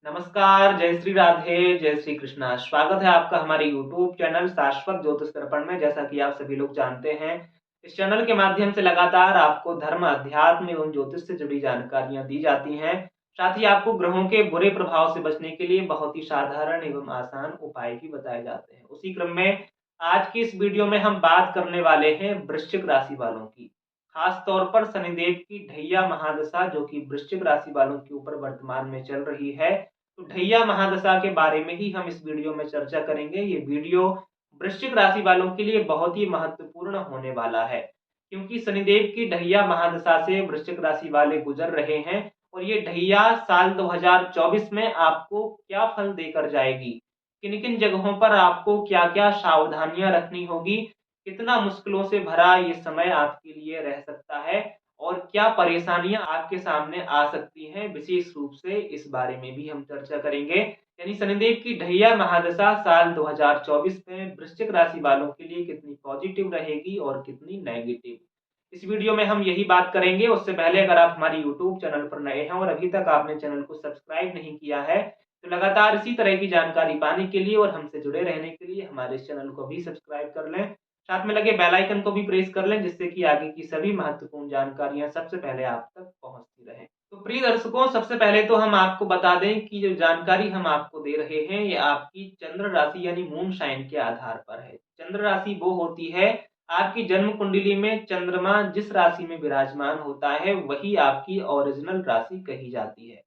नमस्कार, जय श्री राधे, जय श्री कृष्णा। स्वागत है आपका हमारे यूट्यूब चैनल शाश्वत ज्योतिष दर्पण में। जैसा कि आप सभी लोग जानते हैं, इस चैनल के माध्यम से लगातार आपको धर्म, अध्यात्म एवं ज्योतिष से जुड़ी जानकारियां दी जाती हैं। साथ ही आपको ग्रहों के बुरे प्रभाव से बचने के लिए बहुत ही साधारण एवं आसान उपाय भी बताए जाते हैं। उसी क्रम में आज की इस वीडियो में हम बात करने वाले हैं वृश्चिक राशि वालों की। खास तौर पर शनिदेव की ढैया महादशा, जो कि वृश्चिक राशि वालों के ऊपर वर्तमान में चल रही है, तो ढैया महादशा के बारे में ही हम इस वीडियो में चर्चा करेंगे। ये वीडियो वृश्चिक राशि वालों के लिए बहुत ही महत्वपूर्ण होने वाला है, क्योंकि शनिदेव की ढैया महादशा से वृश्चिक राशि वाले गुजर रहे हैं और ये ढैया साल 2024 में आपको क्या फल देकर जाएगी, किन किन जगहों पर आपको क्या क्या सावधानियां रखनी होगी, कितना मुश्किलों से भरा ये समय आपके लिए रह सकता है और क्या परेशानियां आपके सामने आ सकती हैं, विशेष रूप से इस बारे में भी हम चर्चा करेंगे। यानी शनिदेव की ढैया महादशा साल 2024 में वृश्चिक राशि वालों के लिए कितनी पॉजिटिव रहेगी और कितनी नेगेटिव, इस वीडियो में हम यही बात करेंगे। उससे पहले अगर आप हमारे यूट्यूब चैनल पर नए हैं और अभी तक आपने चैनल को सब्सक्राइब नहीं किया है, तो लगातार इसी तरह की जानकारी पाने के लिए और हमसे जुड़े रहने के लिए हमारे इस चैनल को भी सब्सक्राइब कर लें। साथ में लगे बेल आइकन को भी प्रेस कर लें, जिससे कि आगे की सभी महत्वपूर्ण जानकारियां सबसे पहले आप तक पहुंचती रहें। तो प्रिय दर्शकों, सबसे पहले तो हम आपको बता दें कि जो जानकारी हम आपको दे रहे हैं, ये आपकी चंद्र राशि यानी मून साइन के आधार पर है। चंद्र राशि वो होती है, आपकी जन्म कुंडली में चंद्रमा जिस राशि में विराजमान होता है वही आपकी ओरिजिनल राशि कही जाती है।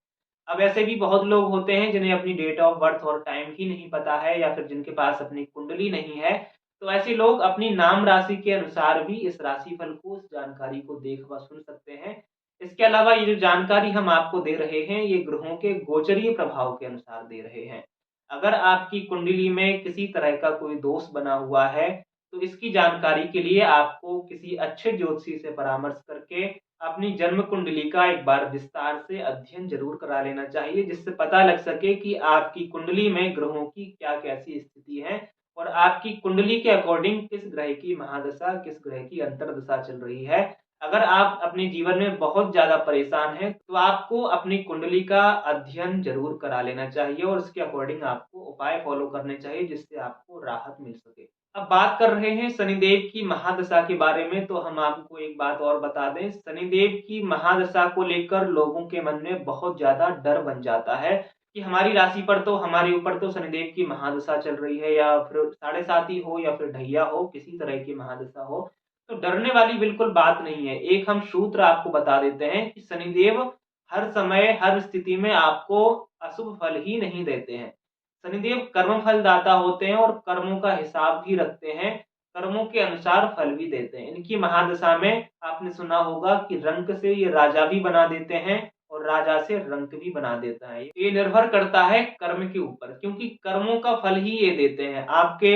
अब ऐसे भी बहुत लोग होते हैं जिन्हें अपनी डेट ऑफ बर्थ और टाइम ही नहीं पता है, या फिर जिनके पास अपनी कुंडली नहीं है। तो ऐसे लोग अपनी नाम राशि के अनुसार भी इस राशिफल को, इस जानकारी को देख व सुन सकते हैं। इसके अलावा ये जो जानकारी हम आपको दे रहे हैं, ये ग्रहों के गोचरीय प्रभाव के अनुसार दे रहे हैं। अगर आपकी कुंडली में किसी तरह का कोई दोष बना हुआ है, तो इसकी जानकारी के लिए आपको किसी अच्छे ज्योतिषी से परामर्श करके अपनी जन्म कुंडली का एक बार विस्तार से अध्ययन जरूर करा लेना चाहिए, जिससे पता लग सके कि आपकी कुंडली में ग्रहों की क्या कैसी स्थिति है और आपकी कुंडली के अकॉर्डिंग किस ग्रह की महादशा, किस ग्रह की अंतर्दशा चल रही है। अगर आप अपने जीवन में बहुत ज्यादा परेशान हैं, तो आपको अपनी कुंडली का अध्ययन जरूर करा लेना चाहिए और उसके अकॉर्डिंग आपको उपाय फॉलो करने चाहिए, जिससे आपको राहत मिल सके। अब बात कर रहे हैं शनिदेव की महादशा के बारे में, तो हम आपको एक बात और बता दें। शनिदेव की महादशा को लेकर लोगों के मन में बहुत ज्यादा डर बन जाता है कि हमारी राशि पर तो, हमारे ऊपर तो शनिदेव की महादशा चल रही है, या फिर साढ़े साती हो या फिर ढैया हो, किसी तरह की महादशा हो। तो डरने वाली बिल्कुल बात नहीं है। एक हम सूत्र आपको बता देते हैं कि शनिदेव हर समय हर स्थिति में आपको अशुभ फल ही नहीं देते हैं। शनिदेव कर्म फल दाता होते हैं और कर्मों का हिसाब भी रखते हैं, कर्मों के अनुसार फल भी देते हैं। इनकी महादशा में आपने सुना होगा कि रंक से ये राजा भी बना देते हैं और राजा से रंक भी बना देता है। ये निर्भर करता है कर्म के ऊपर, क्योंकि कर्मों का फल ही ये देते हैं। आपके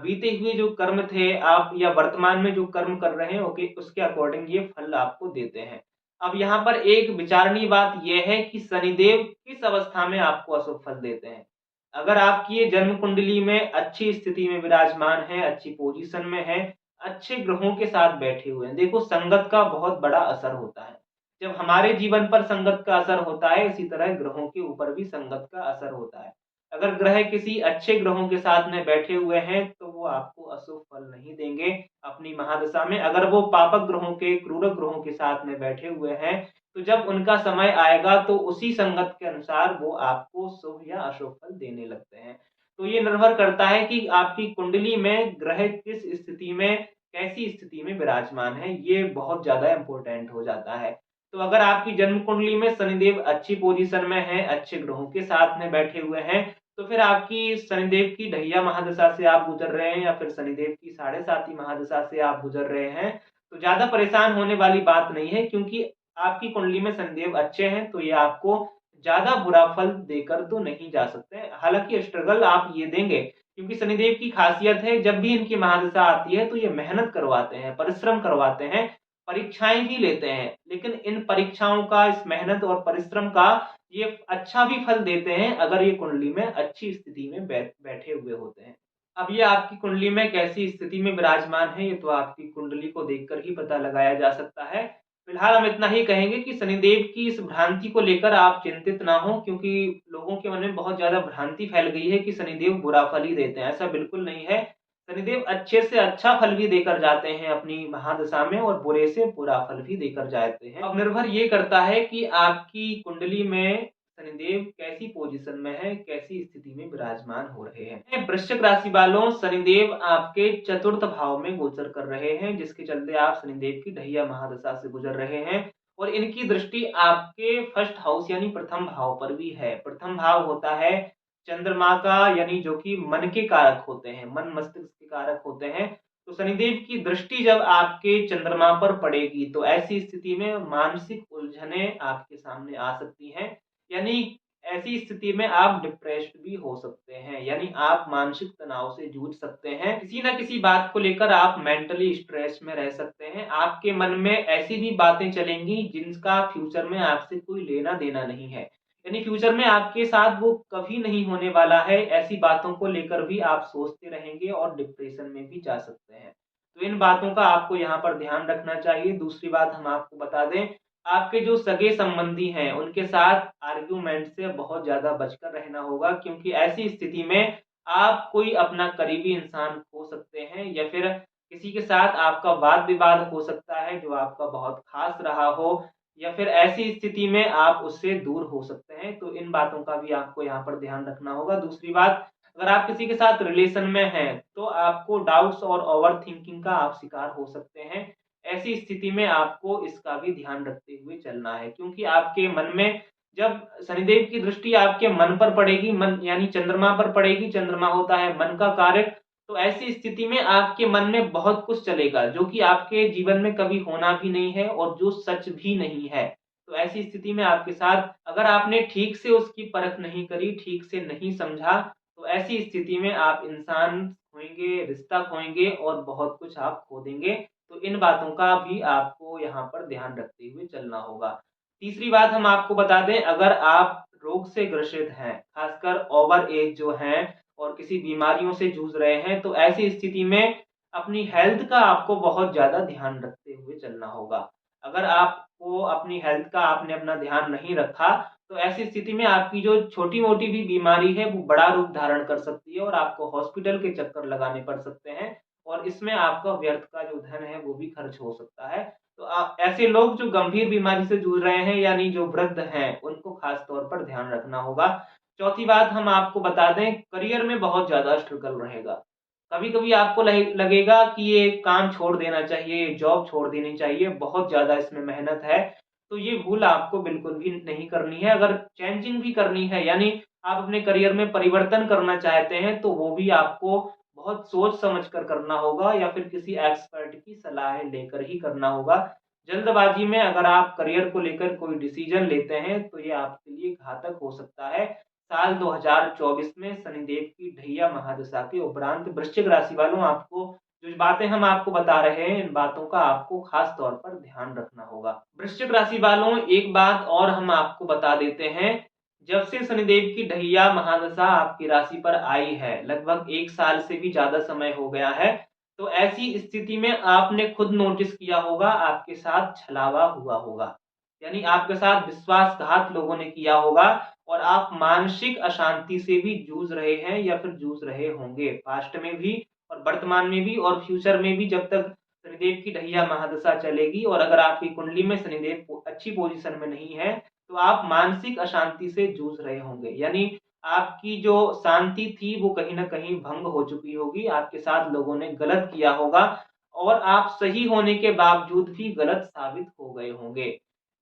बीते हुए जो कर्म थे, आप या वर्तमान में जो कर्म कर रहे हैं, ओके, उसके अकॉर्डिंग ये फल आपको देते हैं। अब यहाँ पर एक विचारणीय बात यह है कि शनिदेव किस अवस्था में आपको अशुभ फल देते हैं। अगर आपकी ये जन्म कुंडली में अच्छी स्थिति में विराजमान है, अच्छी पोजीशन में है, अच्छे ग्रहों के साथ बैठे हुए हैं। देखो, संगत का बहुत बड़ा असर होता है। जब हमारे जीवन पर संगत का असर होता है, इसी तरह ग्रहों के ऊपर भी संगत का असर होता है। अगर ग्रह किसी अच्छे ग्रहों के साथ में बैठे हुए हैं, तो वो आपको अशुभ फल नहीं देंगे अपनी महादशा में। अगर वो पापक ग्रहों के, क्रूरक ग्रहों के साथ में बैठे हुए हैं, तो जब उनका समय आएगा तो उसी संगत के अनुसार वो आपको शुभ या अशुभ फल देने लगते हैं। तो ये निर्भर करता है कि आपकी कुंडली में ग्रह किस स्थिति में, कैसी स्थिति में विराजमान है, ये बहुत ज्यादा इंपॉर्टेंट हो जाता है। तो अगर आपकी जन्म कुंडली में शनिदेव अच्छी पोजीशन में है, अच्छे ग्रहों के साथ में बैठे हुए हैं, तो फिर आपकी शनिदेव की ढैया महादशा से आप गुजर रहे हैं या फिर शनिदेव की साढ़े साती महादशा से आप गुजर रहे हैं, तो ज्यादा परेशान होने वाली बात नहीं है, क्योंकि आपकी कुंडली में शनिदेव अच्छे हैं। तो ये आपको ज्यादा बुरा फल देकर तो नहीं जा सकते। हालांकि स्ट्रगल आप ये देंगे, क्योंकि शनिदेव की खासियत है, जब भी इनकी महादशा आती है तो ये मेहनत करवाते हैं, परिश्रम करवाते हैं, परीक्षाएं भी लेते हैं, लेकिन इन परीक्षाओं का, इस मेहनत और परिश्रम का ये अच्छा भी फल देते हैं अगर ये कुंडली में अच्छी स्थिति में बैठे हुए होते हैं। अब ये आपकी कुंडली में कैसी स्थिति में विराजमान है, ये तो आपकी कुंडली को देखकर ही पता लगाया जा सकता है। फिलहाल हम इतना ही कहेंगे कि शनिदेव की इस भ्रांति को लेकर आप चिंतित ना हो, क्योंकि लोगों के मन में बहुत ज़्यादा भ्रांति फैल गई है कि शनिदेव बुरा फल ही देते हैं, ऐसा बिल्कुल नहीं है। शनिदेव अच्छे से अच्छा फल भी देकर जाते हैं अपनी महादशा में और बुरे से बुरा फल भी देकर जाते हैं। अब निर्भर ये करता है कि आपकी कुंडली में शनिदेव कैसी पोजीशन में है, कैसी स्थिति में विराजमान हो रहे हैं। वृश्चिक राशि वालों, शनिदेव आपके चतुर्थ भाव में गोचर कर रहे हैं, जिसके चलते आप शनिदेव की ढैया महादशा से गुजर रहे हैं और इनकी दृष्टि आपके फर्स्ट हाउस यानी प्रथम भाव पर भी है। प्रथम भाव होता है चंद्रमा का, यानी जो कि मन के कारक होते हैं, मन मस्तिष्क के कारक होते हैं। तो शनिदेव की दृष्टि जब आपके चंद्रमा पर पड़ेगी तो ऐसी स्थिति में मानसिक उलझने आपके सामने आ सकती हैं। यानी ऐसी स्थिति में आप डिप्रेस्ड भी हो सकते हैं, यानी आप मानसिक तनाव से जूझ सकते हैं। किसी न किसी बात को लेकर आप मेंटली स्ट्रेस में रह सकते हैं। आपके मन में ऐसी भी बातें चलेंगी जिनका फ्यूचर में आपसे कोई लेना-देना नहीं है। यानी फ्यूचर में आपके साथ वो कभी नहीं होने वाला है, ऐसी बातों को लेकर भी आप सोचते रहेंगे और डिप्रेशन में भी जा सकते हैं। तो इन बातों का आपको यहाँ पर ध्यान रखना चाहिए। दूसरी बात हम आपको बता दें, आपके जो सगे-संबंधी हैं, उनके साथ आर्ग्यूमेंट से बहुत ज़्यादा बचकर रहना होगा, क्योंकि ऐसी स्थिति में आप कोई अपना करीबी इंसान खो सकते हैं या फिर किसी के साथ आपका वाद-विवाद हो सकता है, जो आपका बहुत ख़ास रहा हो, या फिर ऐसी स्थिति में आप उससे दूर हो सकते हैं। तो इन बातों का भी आपको यहाँ पर ध्यान रखना होगा। दूसरी बात, अगर आप किसी के साथ रिलेशन में हैं, तो आपको डाउट्स और ओवरथिंकिंग का आप शिकार हो सकते हैं। ऐसी स्थिति में आपको इसका भी ध्यान रखते हुए चलना है, क्योंकि आपके मन में जब शनिदेव की दृष्टि आपके मन पर पड़ेगी, मन यानी चंद्रमा पर पड़ेगी, चंद्रमा होता है मन का कारक, तो ऐसी स्थिति में आपके मन में बहुत कुछ चलेगा, जो कि आपके जीवन में कभी होना भी नहीं है और जो सच भी नहीं है। तो ऐसी स्थिति में आपके साथ अगर आपने ठीक से उसकी परख नहीं करी, ठीक से नहीं समझा, तो ऐसी स्थिति में आप इंसान खोएँगे, रिश्ता खोएँगे और बहुत कुछ आप खो देंगे। तो इन बातों का भी आपको यहाँ पर ध्यान रखते हुए चलना होगा। तीसरी बात हम आपको बता दें, अगर आप रोग से ग्रसित हैं, खासकर ओवर एज जो हैं और किसी बीमारियों से जूझ रहे हैं, तो ऐसी स्थिति में अपनी हेल्थ का आपको बहुत ज़्यादा ध्यान रखते हुए चलना होगा। अगर आपको अपनी हेल्थ का आपने अपना ध्यान नहीं रखा, तो ऐसी स्थिति में आपकी जो छोटी-मोटी भी बीमारी है, वो बड़ा रूप धारण कर सकती है और आपको हॉस्पिटल के चक्कर लगाने पड़ सकते हैं और इसमें आपका व्यर्थ का जो धन है, वो भी खर्च हो सकता है। तो ऐसे लोग जो गंभीर बीमारी से जूझ रहे हैं, यानी जो वृद्ध हैं, उनको खास तौर पर ध्यान रखना होगा। चौथी बात हम आपको बता दें, करियर में बहुत ज़्यादा स्ट्रगल रहेगा। कभी-कभी आपको लगेगा कि ये काम छोड़ देना चाहिए, ये जॉब छोड़ देनी चाहिए, बहुत ज़्यादा इसमें मेहनत है। तो ये भूल आपको बिल्कुल भी नहीं करनी है। अगर चेंजिंग भी करनी है, यानी आप अपने करियर में परिवर्तन करना चाहते हैं, तो वो भी आपको बहुत सोच समझ कर करना होगा या फिर किसी एक्सपर्ट की सलाह लेकर ही करना होगा। जल्दबाज़ी में अगर आप करियर को लेकर कोई डिसीज़न लेते हैं, तो ये आपके लिए घातक हो सकता है। साल 2024 में शनिदेव की ढैया महादशा के उपरांत वृश्चिक राशि वालों, आपको जो बातें हम आपको बता रहे हैं, इन बातों का आपको खास तौर पर ध्यान रखना होगा। वृश्चिक राशि वालों, एक बात और हम आपको बता देते हैं, जब से शनिदेव की ढैया महादशा आपकी राशि पर आई है, लगभग 1 साल से भी ज़्यादा समय हो गया है, तो ऐसी स्थिति में आपने खुद नोटिस किया होगा, आपके साथ छलावा हुआ होगा। यानी आपके साथ विश्वासघात लोगों ने किया होगा और आप मानसिक अशांति से भी जूझ रहे हैं या फिर जूझ रहे होंगे, पास्ट में भी और वर्तमान में भी और फ्यूचर में भी, जब तक शनिदेव की ढैया महादशा चलेगी। और अगर आपकी कुंडली में शनिदेव अच्छी पोजीशन में नहीं है, तो आप मानसिक अशांति से जूझ रहे होंगे, यानी आपकी जो शांति थी वो कहीं न कहीं भंग हो चुकी होगी, आपके साथ लोगों ने गलत किया होगा और आप सही होने के बावजूद भी गलत साबित हो गए होंगे।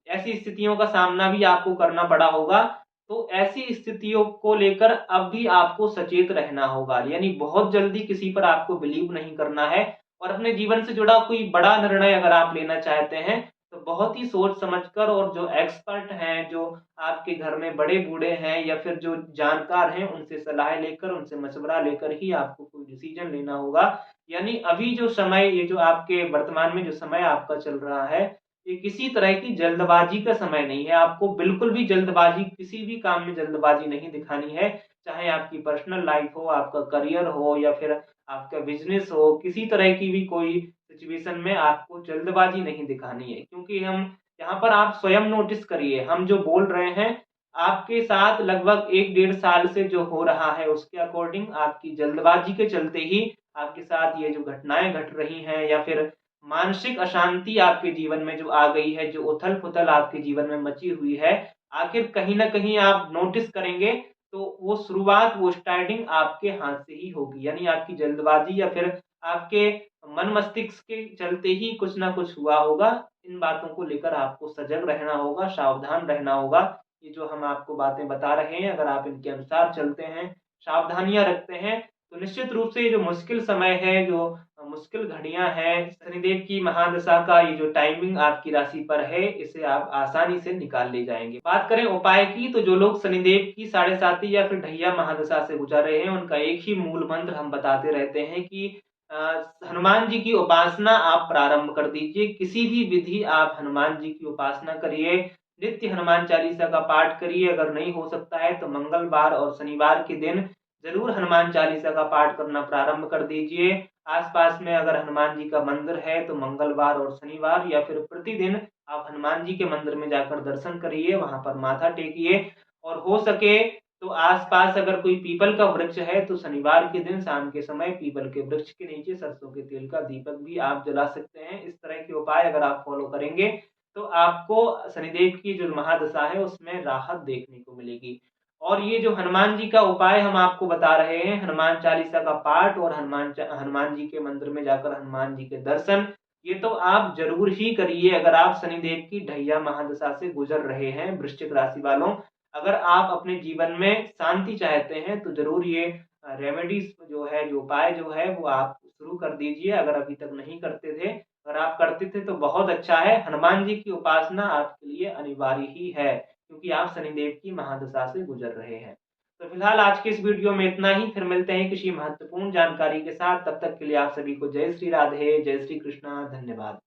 ऐसी स्थितियों का सामना भी आपको करना पड़ा होगा। तो ऐसी स्थितियों को लेकर अब भी आपको सचेत रहना होगा, यानी बहुत जल्दी किसी पर आपको बिलीव नहीं करना है और अपने जीवन से जुड़ा कोई बड़ा निर्णय अगर आप लेना चाहते हैं, तो बहुत ही सोच समझकर और जो एक्सपर्ट हैं, जो आपके घर में बड़े-बूढ़े हैं या फिर जो जानकार हैं, उनसे सलाह लेकर, उनसे मशवरा लेकर ही आपको कोई डिसीज़न लेना होगा। यानी अभी जो समय, ये जो आपके वर्तमान में जो समय आपका चल रहा है, ये किसी तरह की जल्दबाजी का समय नहीं है। आपको बिल्कुल भी जल्दबाजी, किसी भी काम में जल्दबाजी नहीं दिखानी है। चाहे आपकी पर्सनल लाइफ़ हो, आपका करियर हो या फिर आपका बिज़नेस हो, किसी तरह की भी कोई सिचुएशन में आपको जल्दबाजी नहीं दिखानी है। क्योंकि हम यहाँ पर आप स्वयं नोटिस करिए, हम जो बोल रहे हैं आपके साथ लगभग 1 डेढ़ साल से जो हो रहा है उसके अकॉर्डिंग आपकी जल्दबाजी के चलते ही आपके साथ ये जो घटनाएँ घट रही हैं, या फिर मानसिक अशांति आपके जीवन में जो आ गई है, जो उथल-पुथल आपके जीवन में मची हुई है, आखिर कहीं न कहीं आप नोटिस करेंगे तो वो शुरुआत, वो स्टार्टिंग आपके हाथ से ही होगी। यानी आपकी जल्दबाज़ी या फिर आपके मन मस्तिष्क के चलते ही कुछ न कुछ हुआ होगा। इन बातों को लेकर आपको सजग रहना होगा, सावधान रहना होगा। ये जो हम आपको बातें बता रहे हैं, अगर आप इनके अनुसार चलते हैं, सावधानियाँ रखते हैं, तो निश्चित रूप से ये जो मुश्किल समय है, जो मुश्किल घड़ियाँ हैं, शनिदेव की महादशा का ये जो टाइमिंग आपकी राशि पर है, इसे आप आसानी से निकाल ले जाएँगे। बात करें उपाय की, तो जो लोग शनिदेव की साढ़े साती या फिर ढैया महादशा से गुज़र रहे हैं, उनका एक ही मूल मंत्र हम बताते रहते हैं कि हनुमान जी की उपासना आप प्रारंभ कर दीजिए। किसी भी विधि आप हनुमान जी की उपासना करिए, नित्य हनुमान चालीसा का पाठ करिए। अगर नहीं हो सकता है तो मंगलवार और शनिवार के दिन ज़रूर हनुमान चालीसा का पाठ करना प्रारंभ कर दीजिए। आस-पास में अगर हनुमान जी का मंदिर है तो मंगलवार और शनिवार या फिर प्रतिदिन आप हनुमान जी के मंदिर में जाकर दर्शन करिए, वहाँ पर माथा टेकिए, और हो सके तो आस-पास अगर कोई पीपल का वृक्ष है तो शनिवार के दिन शाम के समय पीपल के वृक्ष के नीचे सरसों के तेल का दीपक भी आप जला सकते हैं। इस तरह के उपाय अगर आप फ़ॉलो करेंगे तो आपको शनिदेव की जो महादशा है उसमें राहत देखने को मिलेगी। और ये जो हनुमान जी का उपाय हम आपको बता रहे हैं, हनुमान चालीसा का पाठ और हनुमान जी के मंदिर में जाकर हनुमान जी के दर्शन, ये तो आप ज़रूर ही करिए अगर आप शनिदेव की ढैया महादशा से गुज़र रहे हैं, वृश्चिक राशि वालों। अगर आप अपने जीवन में शांति चाहते हैं तो ज़रूर ये रेमेडीज़ जो है, जो उपाय जो है वो आप शुरू कर दीजिए, अगर अभी तक नहीं करते थे। अगर आप करते थे तो बहुत अच्छा है, हनुमान जी की उपासना आपके लिए अनिवार्य ही है, क्योंकि आप शनिदेव की महादशा से गुज़र रहे हैं। तो फिलहाल आज के इस वीडियो में इतना ही, फिर मिलते हैं किसी महत्वपूर्ण जानकारी के साथ, तब तक के लिए आप सभी को जय श्री राधे, जय श्री कृष्णा, धन्यवाद।